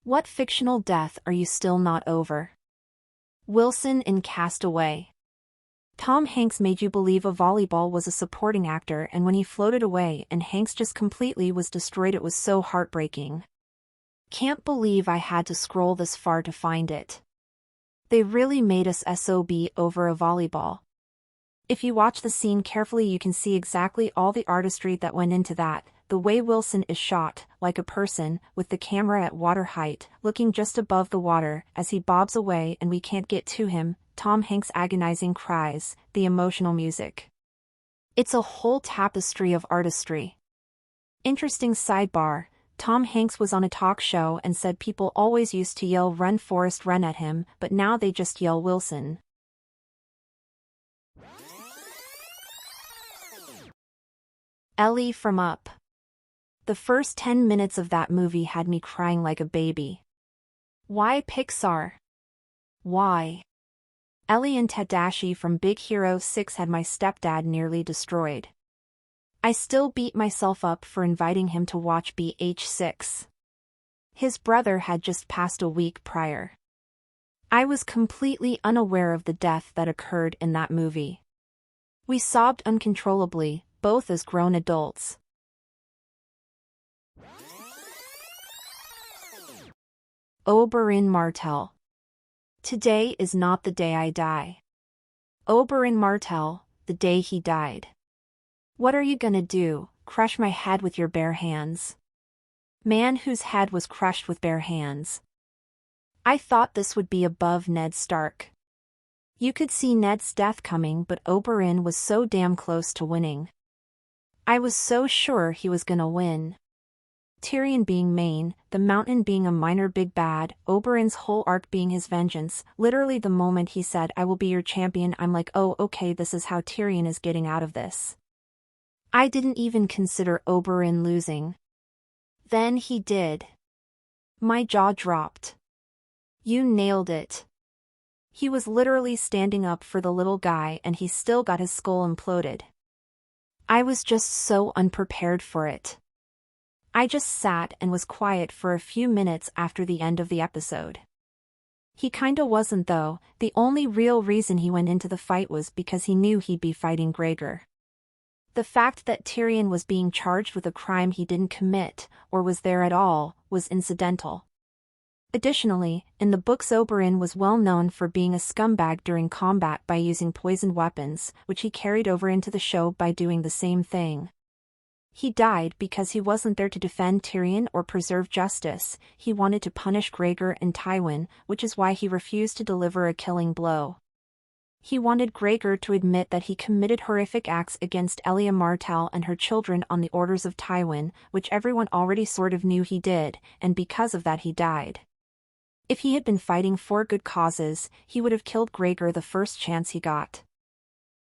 What fictional death are you still not over? Wilson in Castaway. Tom Hanks made you believe a volleyball was a supporting actor, and when he floated away and Hanks just completely was destroyed, it was so heartbreaking. Can't believe I had to scroll this far to find it. They really made us SOB over a volleyball. If you watch the scene carefully, you can see exactly all the artistry that went into that. The way Wilson is shot, like a person, with the camera at water height, looking just above the water, as he bobs away and we can't get to him, Tom Hanks' agonizing cries, the emotional music. It's a whole tapestry of artistry. Interesting sidebar, Tom Hanks was on a talk show and said people always used to yell "Run Forrest Run" at him, but now they just yell Wilson. Ellie from Up. The first 10 minutes of that movie had me crying like a baby. Why Pixar? Why? Ellie and Tadashi from Big Hero 6 had my stepdad nearly destroyed. I still beat myself up for inviting him to watch BH6. His brother had just passed a week prior. I was completely unaware of the death that occurred in that movie. We sobbed uncontrollably, both as grown adults. Oberyn Martell. Today is not the day I die. Oberyn Martell, the day he died. What are you gonna do, crush my head with your bare hands? Man whose head was crushed with bare hands. I thought this would be above Ned Stark. You could see Ned's death coming, but Oberyn was so damn close to winning. I was so sure he was gonna win. Tyrion being main, the Mountain being a minor big bad, Oberyn's whole arc being his vengeance. Literally the moment he said, "I will be your champion," I'm like, oh okay, this is how Tyrion is getting out of this. I didn't even consider Oberyn losing. Then he did. My jaw dropped. You nailed it. He was literally standing up for the little guy and he still got his skull imploded. I was just so unprepared for it. I just sat and was quiet for a few minutes after the end of the episode. He kinda wasn't though. The only real reason he went into the fight was because he knew he'd be fighting Gregor. The fact that Tyrion was being charged with a crime he didn't commit, or was there at all, was incidental. Additionally, in the books Oberyn was well known for being a scumbag during combat by using poisoned weapons, which he carried over into the show by doing the same thing. He died because he wasn't there to defend Tyrion or preserve justice. He wanted to punish Gregor and Tywin, which is why he refused to deliver a killing blow. He wanted Gregor to admit that he committed horrific acts against Elia Martell and her children on the orders of Tywin, which everyone already sort of knew he did, and because of that he died. If he had been fighting for good causes, he would have killed Gregor the first chance he got.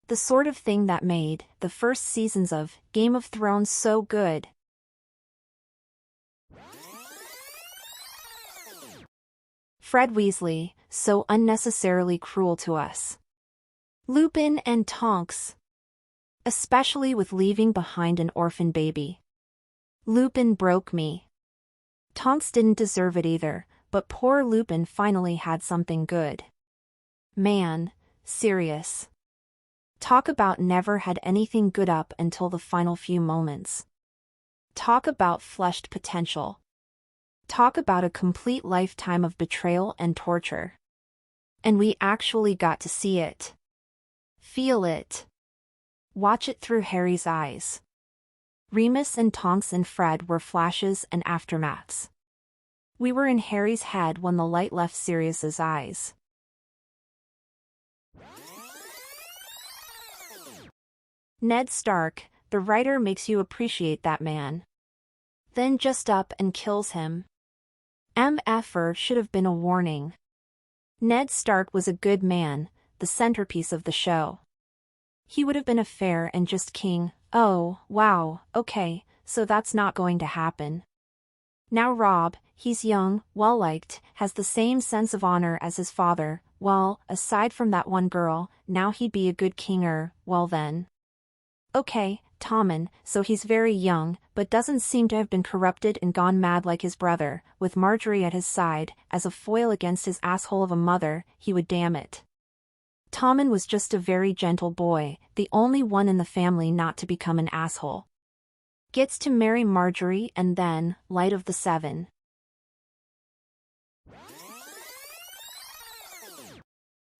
The sort of thing that made the first seasons of Game of Thrones so good. Fred Weasley, so unnecessarily cruel to us. Lupin and Tonks. Especially with leaving behind an orphan baby. Lupin broke me. Tonks didn't deserve it either, but poor Lupin finally had something good. Man, serious. Talk about never had anything good up until the final few moments. Talk about fleshed potential. Talk about a complete lifetime of betrayal and torture. And we actually got to see it. Feel it. Watch it through Harry's eyes. Remus and Tonks and Fred were flashes and aftermaths. We were in Harry's head when the light left Sirius's eyes. Ned Stark, the writer makes you appreciate that man. Then just up and kills him. MFR should have been a warning. Ned Stark was a good man, the centerpiece of the show. He would have been a fair and just king. Oh, wow, okay, so that's not going to happen. Now Rob, he's young, well-liked, has the same sense of honor as his father. Well, aside from that one girl, now he'd be a good kinger. Well then. Okay, Tommen, so he's very young, but doesn't seem to have been corrupted and gone mad like his brother, with Marjorie at his side, as a foil against his asshole of a mother, he would damn it. Tommen was just a very gentle boy, the only one in the family not to become an asshole. Gets to marry Marjorie and then, light of the seven.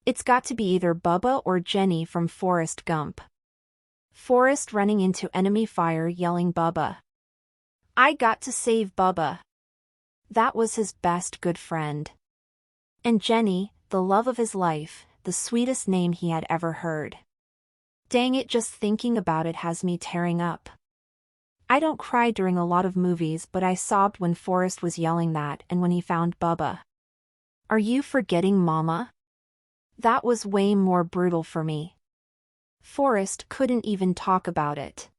It's got to be either Bubba or Jenny from Forrest Gump. Forrest running into enemy fire yelling Bubba. I got to save Bubba. That was his best good friend. And Jenny, the love of his life, the sweetest name he had ever heard. Dang it, just thinking about it has me tearing up. I don't cry during a lot of movies, but I sobbed when Forrest was yelling that and when he found Bubba. Are you forgetting Mama? That was way more brutal for me. Forrest couldn't even talk about it.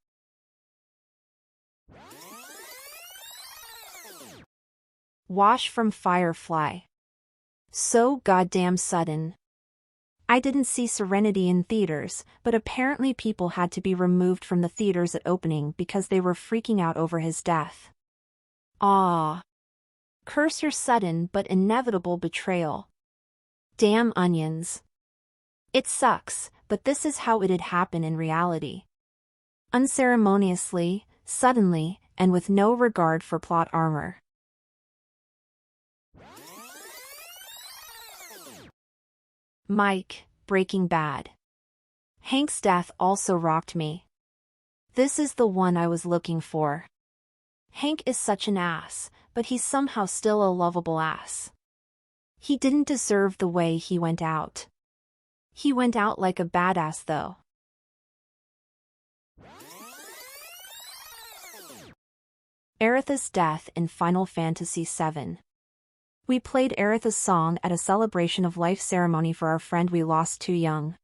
Wash from Firefly. So goddamn sudden. I didn't see Serenity in theaters, but apparently people had to be removed from the theaters at opening because they were freaking out over his death. Ah. Curse your sudden but inevitable betrayal. Damn onions. It sucks, but this is how it'd happen in reality. Unceremoniously, suddenly, and with no regard for plot armor. Mike, Breaking Bad. Hank's death also rocked me. This is the one I was looking for. Hank is such an ass, but he's somehow still a lovable ass. He didn't deserve the way he went out. He went out like a badass though. Aerith's death in Final Fantasy VII. We played Aerith's song at a celebration of life ceremony for our friend we lost too young.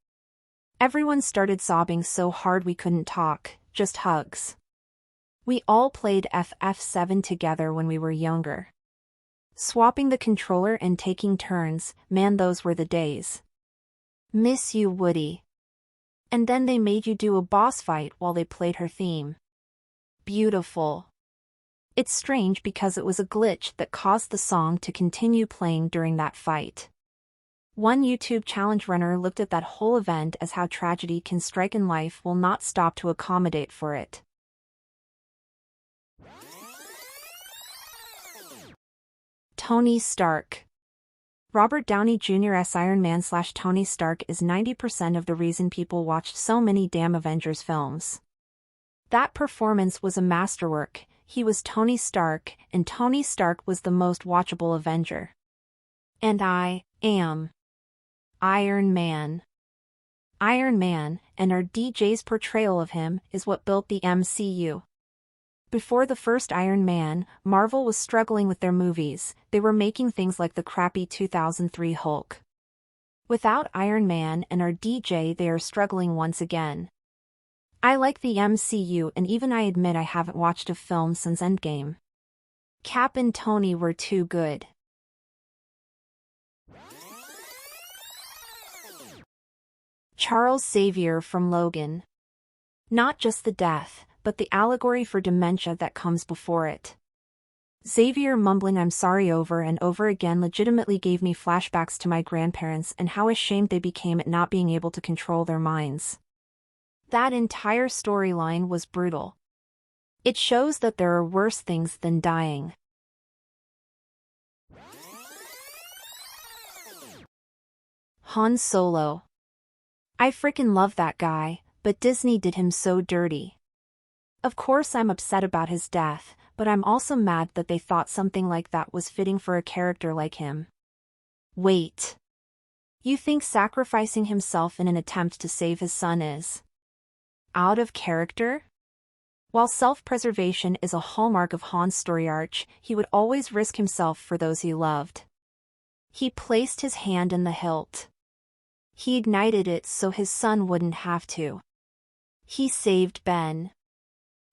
Everyone started sobbing so hard we couldn't talk, just hugs. We all played FF7 together when we were younger. Swapping the controller and taking turns, man, those were the days. Miss you, Woody. And then they made you do a boss fight while they played her theme. Beautiful. It's strange because it was a glitch that caused the song to continue playing during that fight. One YouTube challenge runner looked at that whole event as how tragedy can strike and life will not stop to accommodate for it. Tony Stark. Robert Downey Jr.'s Iron Man / Tony Stark is 90% of the reason people watched so many damn Avengers films. That performance was a masterwork. He was Tony Stark, and Tony Stark was the most watchable Avenger. And I am Iron Man. Iron Man, and our DJ's portrayal of him, is what built the MCU. Before the first Iron Man, Marvel was struggling with their movies. They were making things like the crappy 2003 Hulk. Without Iron Man and our DJ, they are struggling once again. I like the MCU, and even I admit I haven't watched a film since Endgame. Cap and Tony were too good. Charles Xavier from Logan. Not just the death, but the allegory for dementia that comes before it. Xavier mumbling "I'm sorry" over and over again legitimately gave me flashbacks to my grandparents and how ashamed they became at not being able to control their minds. That entire storyline was brutal. It shows that there are worse things than dying. Han Solo. I frickin' love that guy, but Disney did him so dirty. Of course I'm upset about his death, but I'm also mad that they thought something like that was fitting for a character like him. Wait. You think sacrificing himself in an attempt to save his son is out of character? While self-preservation is a hallmark of Han's story arc, he would always risk himself for those he loved. He placed his hand in the hilt. He ignited it so his son wouldn't have to. He saved Ben.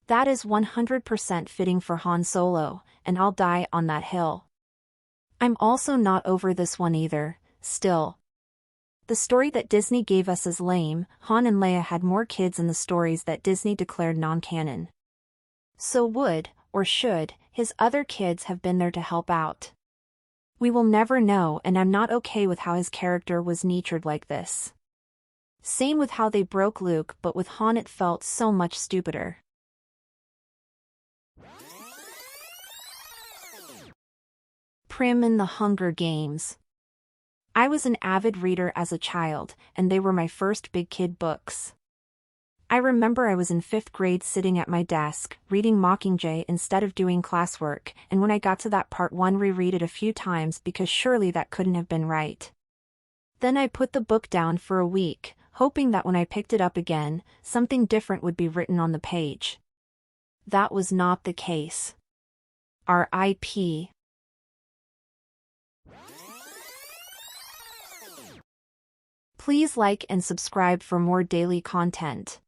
That is 100% fitting for Han Solo, and I'll die on that hill. I'm also not over this one either, still. The story that Disney gave us is lame. Han and Leia had more kids in the stories that Disney declared non-canon. So would, or should, his other kids have been there to help out? We will never know, and I'm not okay with how his character was nurtured like this. Same with how they broke Luke, but with Han it felt so much stupider. Prim in the Hunger Games. I was an avid reader as a child, and they were my first big kid books. I remember I was in 5th grade sitting at my desk, reading Mockingjay instead of doing classwork, and when I got to that part 1 reread it a few times because surely that couldn't have been right. Then I put the book down for a week, hoping that when I picked it up again, something different would be written on the page. That was not the case. R.I.P. Please like and subscribe for more daily content.